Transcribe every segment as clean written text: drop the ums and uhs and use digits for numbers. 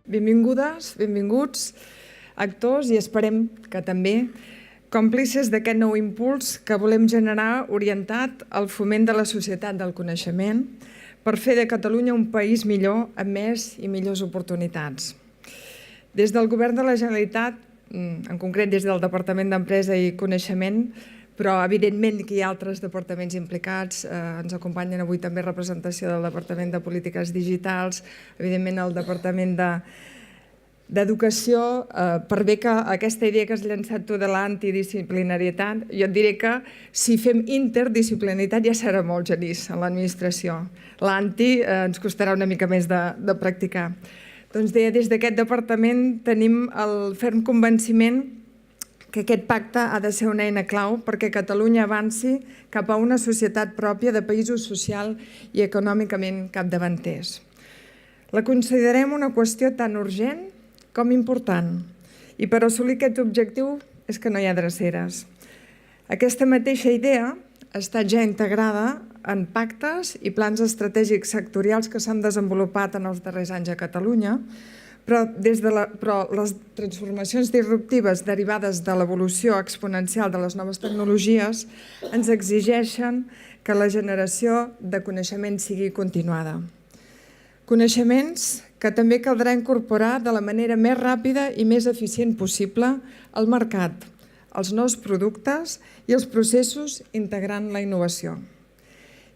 Benvingudes, benvinguts, actors i esperem que també còmplices d'aquest nou impuls que volem generar orientat al foment de la societat del coneixement per fer de Catalunya un país millor amb més i millors oportunitats. Des del Govern de la Generalitat, en concret des del Departament d'Empresa i Coneixement, però evidentment que hi ha altres departaments implicats, ens acompanyen avui també representació del Departament de Polítiques Digitals, evidentment el Departament d'Educació, per bé que aquesta idea que has llançat tu de l'antidisciplinarietat, jo et diré que si fem interdisciplinaritat ja serà molt, Genís, a l'administració. L'anti ens costarà una mica més de practicar. Doncs deia, des d'aquest departament tenim el ferm convenciment que aquest pacte ha de ser una eina clau perquè Catalunya avanci cap a una societat pròpia de països social i econòmicament capdavanters. La considerem una qüestió tan urgent com important i per assolir aquest objectiu és que no hi ha dreceres. Aquesta mateixa idea ha estat ja integrada en pactes i plans estratègics sectorials que s'han desenvolupat en els darrers anys a Catalunya, però les transformacions disruptives derivades de l'evolució exponencial de les noves tecnologies ens exigeixen que la generació de coneixement sigui continuada. Coneixements que també caldrà incorporar de la manera més ràpida i més eficient possible al mercat, als nous productes i els processos integrant la innovació.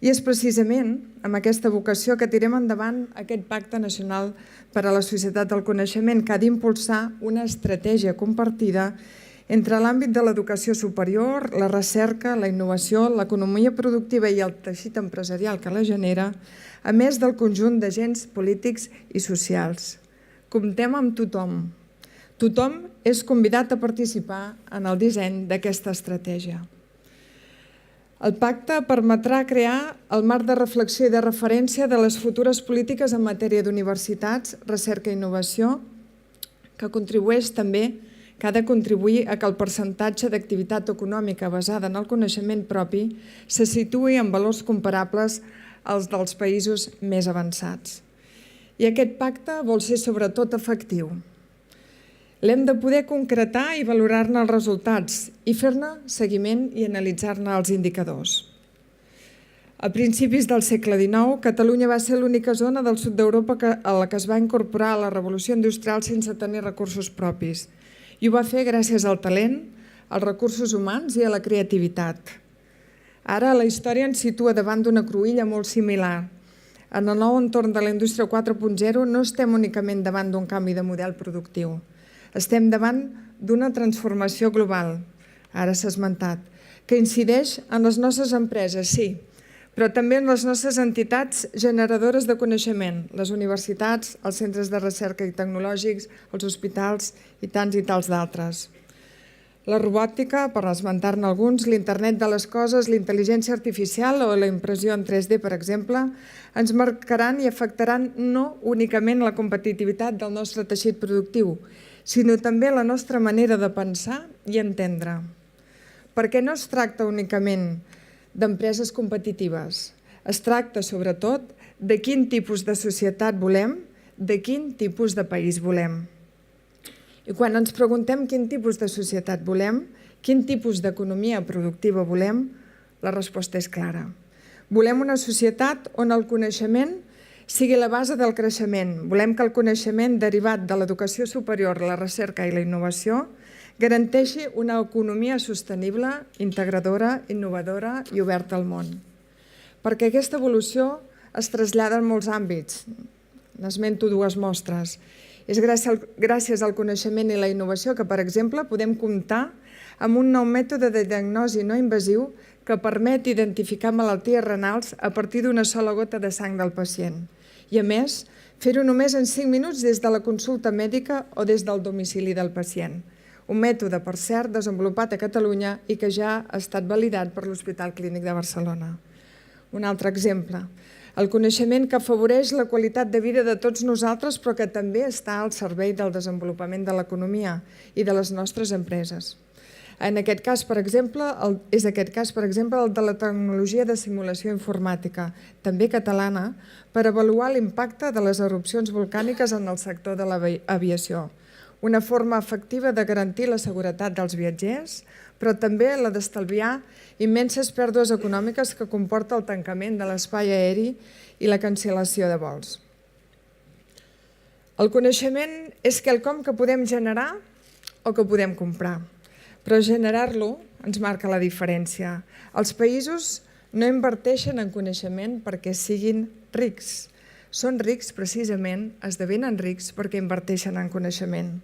I és precisament amb aquesta vocació que tirem endavant aquest Pacte Nacional per a la Societat del Coneixement que ha d'impulsar una estratègia compartida entre l'àmbit de l'educació superior, la recerca, la innovació, l'economia productiva i el teixit empresarial que la genera, a més del conjunt d'agents polítics i socials. Comptem amb tothom. Tothom és convidat a participar en el disseny d'aquesta estratègia. El pacte permetrà crear el marc de reflexió i de referència de les futures polítiques en matèria d'universitats, recerca i innovació, que ha de contribuir a que el percentatge d'activitat econòmica basada en el coneixement propi se situï en valors comparables als dels països més avançats. I aquest pacte vol ser sobretot efectiu. L'hem de poder concretar i valorar-ne els resultats i fer-ne seguiment i analitzar-ne els indicadors. A principis del segle XIX, Catalunya va ser l'única zona del sud d'Europa a la que es va incorporar a la revolució industrial sense tenir recursos propis. I ho va fer gràcies al talent, als recursos humans i a la creativitat. Ara la història ens situa davant d'una cruïlla molt similar. En el nou entorn de la indústria 4.0 no estem únicament davant d'un canvi de model productiu. Estem davant d'una transformació global, ara s'ha esmentat, que incideix en les nostres empreses, sí, però també en les nostres entitats generadores de coneixement, les universitats, els centres de recerca i tecnològics, els hospitals i tants d'altres. La robòtica, per esmentar-ne alguns, l'internet de les coses, l'intel·ligència artificial o la impressió en 3D, per exemple, ens marcaran i afectaran no únicament la competitivitat del nostre teixit productiu, sinó també la nostra manera de pensar i entendre. Perquè no es tracta únicament d'empreses competitives, es tracta sobretot de quin tipus de societat volem, de quin tipus de país volem. I quan ens preguntem quin tipus de societat volem, quin tipus d'economia productiva volem, la resposta és clara. Volem una societat on el coneixement sigui la base del creixement. Volem que el coneixement derivat de l'educació superior, la recerca i la innovació garanteixi una economia sostenible, integradora, innovadora i oberta al món. Perquè aquesta evolució es trasllada en molts àmbits. N'esmento dues mostres. És gràcies al coneixement i la innovació que, per exemple, podem comptar amb un nou mètode de diagnosi no invasiu que permet identificar malalties renals a partir d'una sola gota de sang del pacient. I, a més, fer-ho només en 5 minuts des de la consulta mèdica o des del domicili del pacient. Un mètode, per cert, desenvolupat a Catalunya i que ja ha estat validat per l'Hospital Clínic de Barcelona. Un altre exemple. El coneixement que afavoreix la qualitat de vida de tots nosaltres, però que també està al servei del desenvolupament de l'economia i de les nostres empreses. En aquest cas, per exemple, és aquest cas, per exemple, el de la tecnologia de simulació informàtica, també catalana, per avaluar l'impacte de les erupcions volcàniques en el sector de l'aviació. Una forma efectiva de garantir la seguretat dels viatgers, però també la d'estalviar immenses pèrdues econòmiques que comporta el tancament de l'espai aeri i la cancel·lació de vols. El coneixement és quelcom que podem generar o que podem comprar, però generar-lo ens marca la diferència. Els països no inverteixen en coneixement perquè siguin rics. Són rics precisament, esdevenen rics perquè inverteixen en coneixement.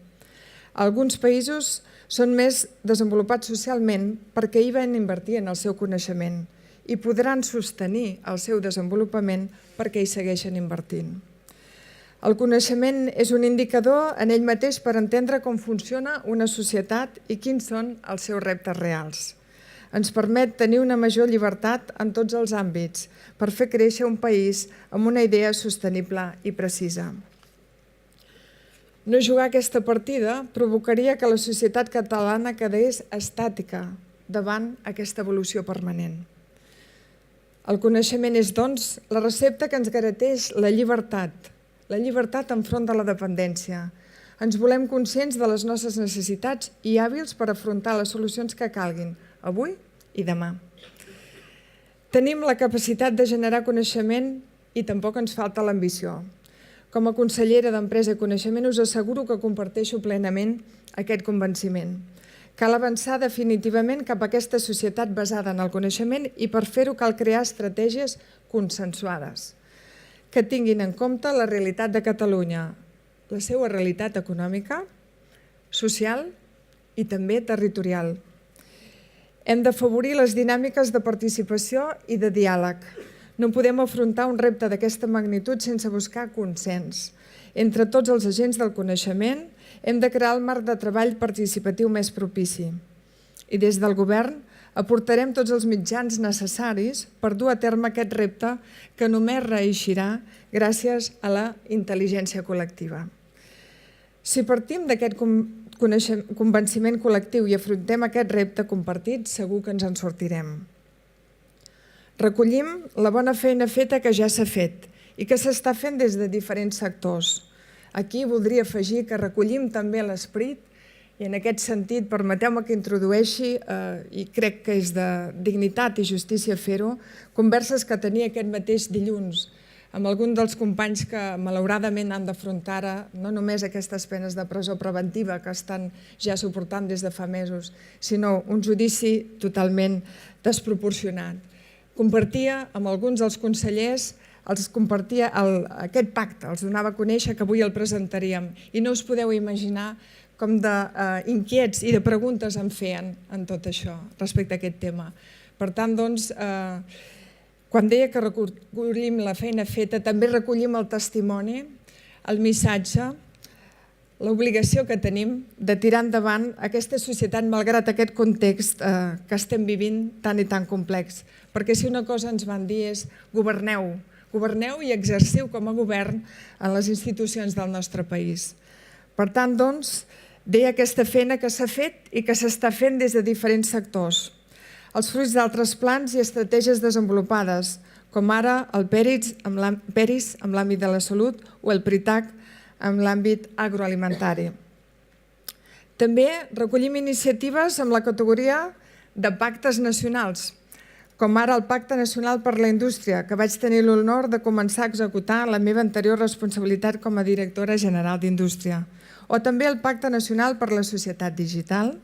Alguns països són més desenvolupats socialment perquè hi van invertir en el seu coneixement i podran sostenir el seu desenvolupament perquè hi segueixen invertint. El coneixement és un indicador en ell mateix per entendre com funciona una societat i quins són els seus reptes reals. Ens permet tenir una major llibertat en tots els àmbits per fer créixer un país amb una idea sostenible i precisa. No jugar aquesta partida provocaria que la societat catalana quedés estàtica davant aquesta evolució permanent. El coneixement és, doncs, la recepta que ens garanteix la llibertat enfront de la dependència. Ens volem conscients de les nostres necessitats i hàbils per afrontar les solucions que calguin, avui i demà. Tenim la capacitat de generar coneixement i tampoc ens falta l'ambició. Com a consellera d'Empresa i Coneixement us asseguro que comparteixo plenament aquest convenciment. Cal avançar definitivament cap a aquesta societat basada en el coneixement i per fer-ho cal crear estratègies consensuades que tinguin en compte la realitat de Catalunya, la seva realitat econòmica, social i també territorial. Hem d'afavorir les dinàmiques de participació i de diàleg. No podem afrontar un repte d'aquesta magnitud sense buscar consens. Entre tots els agents del coneixement hem de crear el marc de treball participatiu més propici. I des del Govern aportarem tots els mitjans necessaris per dur a terme aquest repte que només reeixirà gràcies a la intel·ligència col·lectiva. Si partim d'aquest convenciment col·lectiu i afrontem aquest repte compartit, segur que ens en sortirem. Recollim la bona feina feta que ja s'ha fet i que s'està fent des de diferents sectors. Aquí voldria afegir que recollim també l'esperit i en aquest sentit permeteu-me que introdueixi, i crec que és de dignitat i justícia fer-ho, converses que tenia aquest mateix dilluns amb algun dels companys que malauradament han d'afrontar ara no només aquestes penes de presó preventiva que estan ja suportant des de fa mesos, sinó un judici totalment desproporcionat. Compartia amb alguns dels consellers, els compartia aquest pacte, els donava a conèixer que avui el presentaríem i no us podeu imaginar com d'inquiets i de preguntes em feien en tot això, respecte a aquest tema. Per tant, doncs, quan deia que recollim la feina feta, també recollim el testimoni, el missatge, l'obligació que tenim de tirar endavant aquesta societat malgrat aquest context que estem vivint tan i tan complex. Perquè si una cosa ens van dir és governeu i exerciu com a govern en les institucions del nostre país. Per tant, doncs, deia aquesta feina que s'ha fet i que s'està fent des de diferents sectors. Els fruits d'altres plans i estratègies desenvolupades, com ara el PERIS amb l'àmbit de la salut o el PRITAC amb l'àmbit agroalimentari. També recollim iniciatives amb la categoria de pactes nacionals, com ara el Pacte Nacional per la Indústria, que vaig tenir l'honor de començar a executar en la meva anterior responsabilitat com a directora general d'Indústria, o també el Pacte Nacional per la Societat Digital,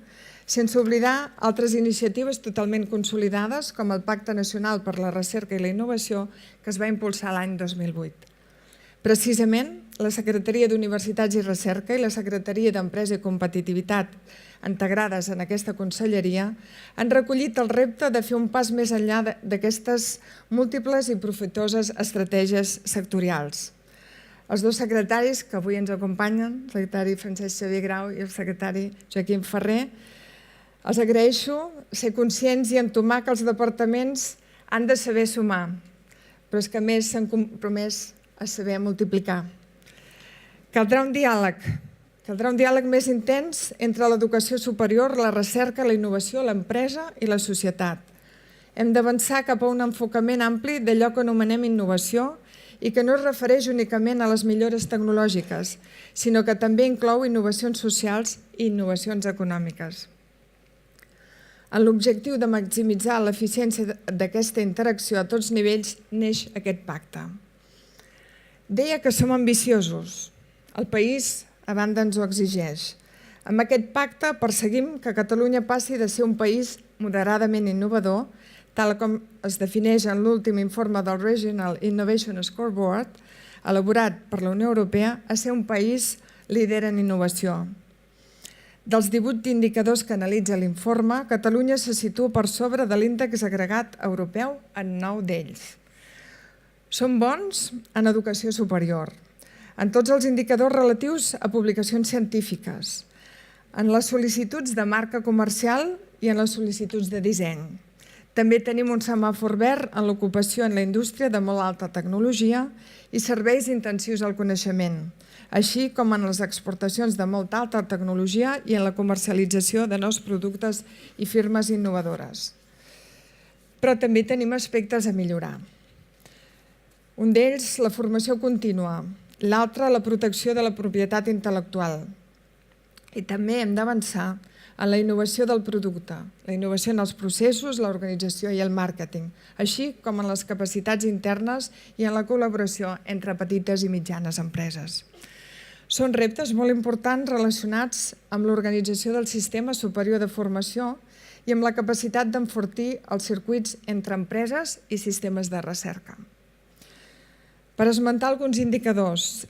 sense oblidar altres iniciatives totalment consolidades, com el Pacte Nacional per la Recerca i la Innovació, que es va impulsar l'any 2008. Precisament, la Secretaria d'Universitats i Recerca i la Secretaria d'Empresa i Competitivitat, integrades en aquesta conselleria, han recollit el repte de fer un pas més enllà d'aquestes múltiples i profitoses estratègies sectorials. Els dos secretaris que avui ens acompanyen, el secretari Francesc Xavier Grau i el secretari Joaquim Ferrer, els agraeixo ser conscients i entomar que els departaments han de saber sumar, però és que a més s'han compromès a saber multiplicar. Caldrà un diàleg Caldrà un diàleg més intens entre l'educació superior, la recerca, la innovació, l'empresa i la societat. Hem d'avançar cap a un enfocament ampli d'allò que anomenem innovació i que no es refereix únicament a les millores tecnològiques, sinó que també inclou innovacions socials i innovacions econòmiques. En l'objectiu de maximitzar l'eficiència d'aquesta interacció a tots nivells neix aquest pacte. Deia que som ambiciosos. El país, a banda, ens ho exigeix. Amb aquest pacte perseguim que Catalunya passi de ser un país moderadament innovador, tal com es defineix en l'últim informe del Regional Innovation Scoreboard, elaborat per la Unió Europea, a ser un país líder en innovació. Dels 18 indicadors que analitza l'informe, Catalunya se situa per sobre de l'índex agregat europeu en 9 d'ells. Som bons en educació superior, en tots els indicadors relatius a publicacions científiques, en les sol·licituds de marca comercial i en les sol·licituds de disseny. També tenim un semàfor verd en l'ocupació en la indústria de molt alta tecnologia i serveis intensius al coneixement, així com en les exportacions de molta alta tecnologia i en la comercialització de nous productes i firmes innovadores. Però també tenim aspectes a millorar. Un d'ells, la formació contínua, l'altre, la protecció de la propietat intel·lectual. I també hem d'avançar en la innovació del producte, la innovació en els processos, l'organització i el màrqueting, així com en les capacitats internes i en la col·laboració entre petites i mitjanes empreses. Són reptes molt importants relacionats amb l'organització del sistema superior de formació i amb la capacitat d'enfortir els circuits entre empreses i sistemes de recerca. Per esmentar alguns indicadors,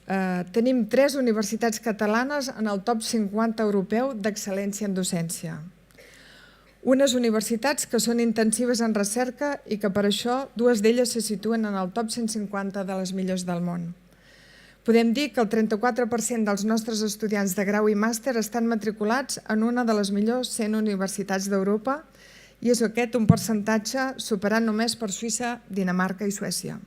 tenim 3 universitats catalanes en el top 50 europeu d'excel·lència en docència. Unes universitats que són intensives en recerca i que per això 2 d'elles se situen en el top 150 de les millors del món. Podem dir que el 34% dels nostres estudiants de grau i màster estan matriculats en una de les millors 100 universitats d'Europa i és aquest un percentatge superat només per Suïssa, Dinamarca i Suècia.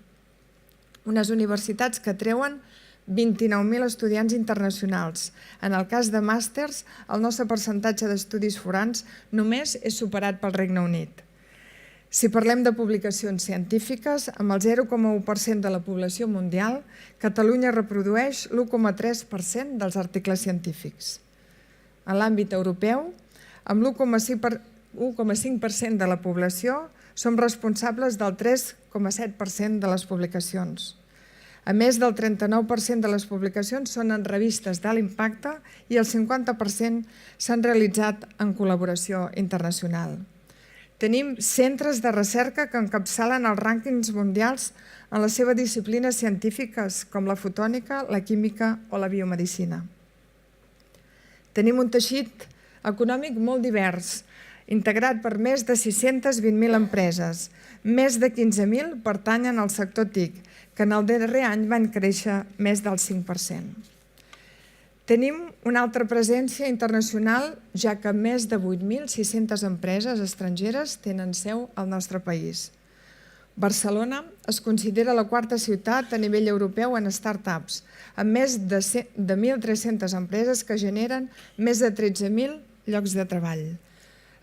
Unes universitats que treuen 29.000 estudiants internacionals. En el cas de màsters, el nostre percentatge d'estudis forans només és superat pel Regne Unit. Si parlem de publicacions científiques, amb el 0,1% de la població mundial, Catalunya reprodueix l'1,3% dels articles científics. En l'àmbit europeu, amb l'1,5% de la població, som responsables del 3,7% de les publicacions. A més del 39% de les publicacions són en revistes d'alt impacte i el 50% s'han realitzat en col·laboració internacional. Tenim centres de recerca que encapçalen els rànquings mundials en les seves disciplines científiques com la fotònica, la química o la biomedicina. Tenim un teixit econòmic molt divers, integrat per més de 620.000 empreses. Més de 15.000 pertanyen al sector TIC, que en el darrer any van créixer més del 5%. Tenim una altra presència internacional, ja que més de 8.600 empreses estrangeres tenen seu al nostre país. Barcelona es considera la 4a ciutat a nivell europeu en start-ups, amb més de 1.300 empreses que generen més de 13.000 llocs de treball.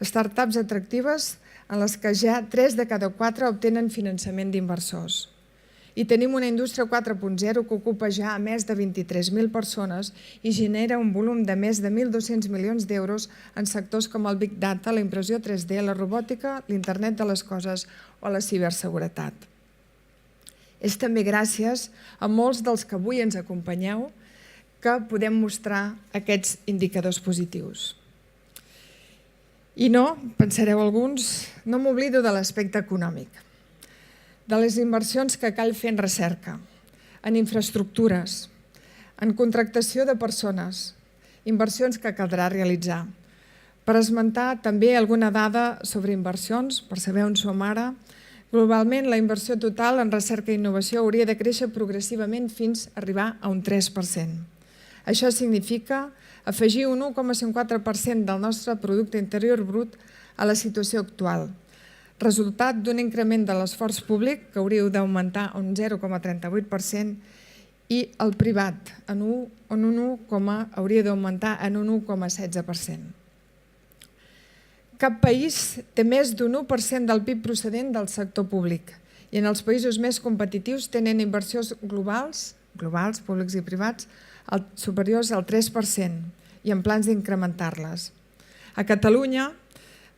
Start-ups atractives en les que ja 3 de cada 4 obtenen finançament d'inversors. I tenim una indústria 4.0 que ocupa ja a més de 23.000 persones i genera un volum de més de 1.200 milions d'euros en sectors com el Big Data, la impressió 3D, la robòtica, l'internet de les coses o la ciberseguretat. És també gràcies a molts dels que avui ens acompanyeu que podem mostrar aquests indicadors positius. I no, pensareu alguns, no m'oblido de l'aspecte econòmic, de les inversions que cal fer en recerca, en infraestructures, en contractació de persones, inversions que caldrà realitzar. Per esmentar també alguna dada sobre inversions, per saber on som ara, globalment la inversió total en recerca i innovació hauria de créixer progressivament fins a arribar a un 3%. Això significa afegir un 1,54% del nostre producte interior brut a la situació actual, resultat d'un increment de l'esforç públic que hauria d'augmentar un 0,38% i el privat hauria d'augmentar en un 1,16%. Cap país té més d'un 1% del PIB procedent del sector públic i en els països més competitius tenen inversions globals, públics i privats, superiors al 3% i en plans d'incrementar-les. A Catalunya,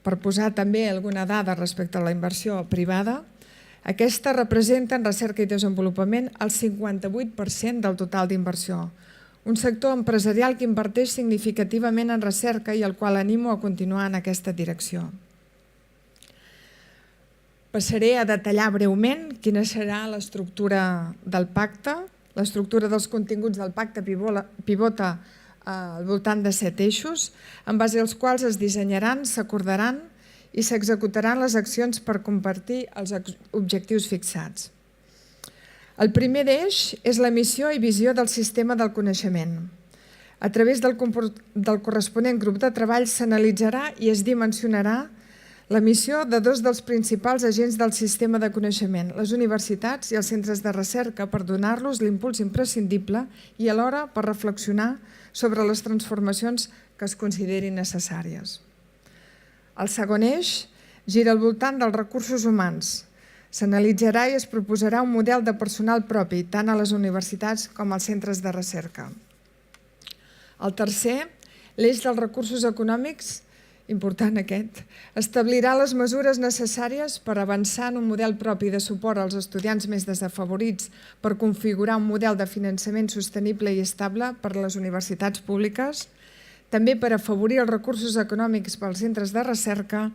per posar també alguna dada respecte a la inversió privada, aquesta representa en recerca i desenvolupament el 58% del total d'inversió, un sector empresarial que inverteix significativament en recerca i el qual animo a continuar en aquesta direcció. Passaré a detallar breument quina serà l'estructura del pacte. L'estructura dels continguts del pacte pivota al voltant de 7 eixos, en base als quals es dissenyaran, s'acordaran i s'executaran les accions per compartir els objectius fixats. El primer eix és la missió i visió del sistema del coneixement. A través del corresponent grup de treball s'analitzarà i es dimensionarà la missió de dos dels principals agents del sistema de coneixement, les universitats i els centres de recerca, per donar-los l'impuls imprescindible i alhora per reflexionar sobre les transformacions que es considerin necessàries. El segon eix gira al voltant dels recursos humans. S'analitzarà i es proposarà un model de personal propi, tant a les universitats com als centres de recerca. El tercer, l'eix dels recursos econòmics, important aquest, establirà les mesures necessàries per avançar en un model propi de suport als estudiants més desafavorits, per configurar un model de finançament sostenible i estable per a les universitats públiques, també per afavorir els recursos econòmics pels centres de recerca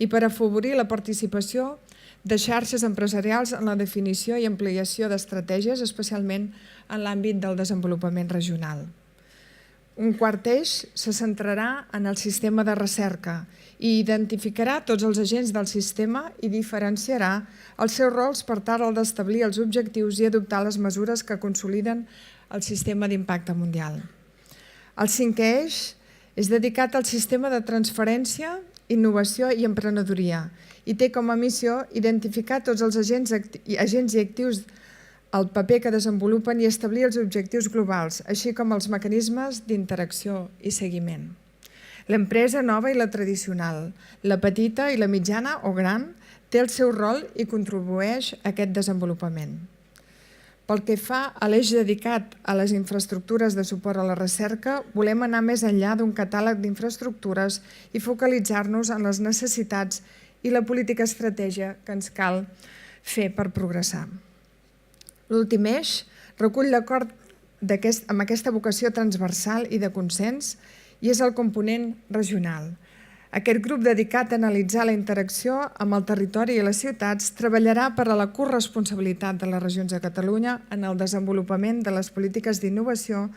i per afavorir la participació de xarxes empresarials en la definició i ampliació d'estratègies, especialment en l'àmbit del desenvolupament regional. Un quart eix se centrarà en el sistema de recerca i identificarà tots els agents del sistema i diferenciarà els seus rols per tal d'establir els objectius i adoptar les mesures que consoliden el sistema d'impacte mundial. El cinquè eix és dedicat al sistema de transferència, innovació i emprenedoria i té com a missió identificar tots els agents i actius el paper que desenvolupen i establir els objectius globals, així com els mecanismes d'interacció i seguiment. L'empresa nova i la tradicional, la petita i la mitjana o gran, té el seu rol i contribueix a aquest desenvolupament. Pel que fa a l'eix dedicat a les infraestructures de suport a la recerca, volem anar més enllà d'un catàleg d'infraestructures i focalitzar-nos en les necessitats i la política estratègia que ens cal fer per progressar. L'últim eix recull l'acord amb aquesta vocació transversal i de consens i és el component regional. Aquest grup dedicat a analitzar la interacció amb el territori i les ciutats treballarà per a la corresponsabilitat de les regions de Catalunya en el desenvolupament de les polítiques d'innovació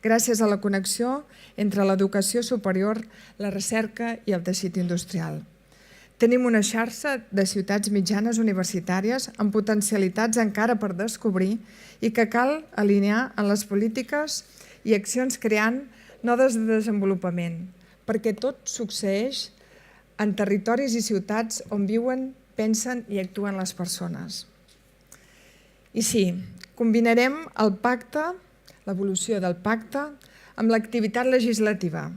gràcies a la connexió entre l'educació superior, la recerca i el teixit industrial. Tenim una xarxa de ciutats mitjanes universitàries amb potencialitats encara per descobrir i que cal alinear en les polítiques i accions creant nodes de desenvolupament, perquè tot succeeix en territoris i ciutats on viuen, pensen i actuen les persones. I sí, combinarem el pacte, l'evolució del pacte, amb l'activitat legislativa.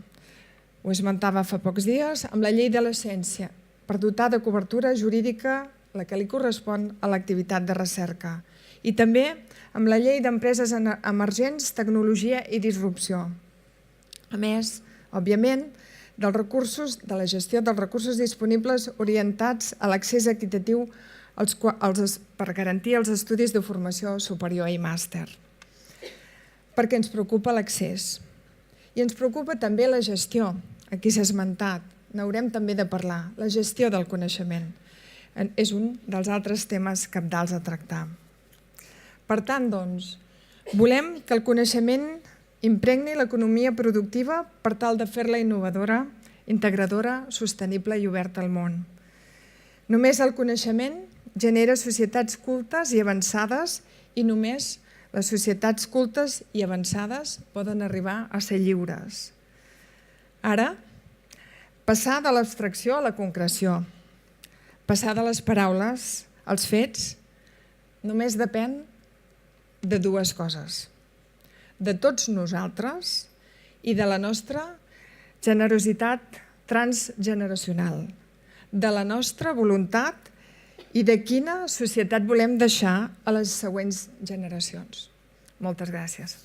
Ho esmentava fa pocs dies, amb la llei de la ciència, per dotar de cobertura jurídica la que li correspon a l'activitat de recerca. I també amb la llei d'empreses emergents, tecnologia i disrupció. A més, òbviament, de la gestió dels recursos disponibles orientats a l'accés equitatiu per garantir els estudis de formació superior i màster. Perquè ens preocupa l'accés. I ens preocupa també la gestió, aquí s'ha esmentat, n'haurem també de parlar, la gestió del coneixement. És un dels altres temes cabdals a tractar. Per tant, doncs, volem que el coneixement impregni l'economia productiva per tal de fer-la innovadora, integradora, sostenible i oberta al món. Només el coneixement genera societats cultes i avançades i només les societats cultes i avançades poden arribar a ser lliures. Ara, passar de l'abstracció a la concreció, passar de les paraules als fets, només depèn de dues coses. de tots nosaltres i de la nostra generositat transgeneracional, de la nostra voluntat i de quina societat volem deixar a les següents generacions. Moltes gràcies.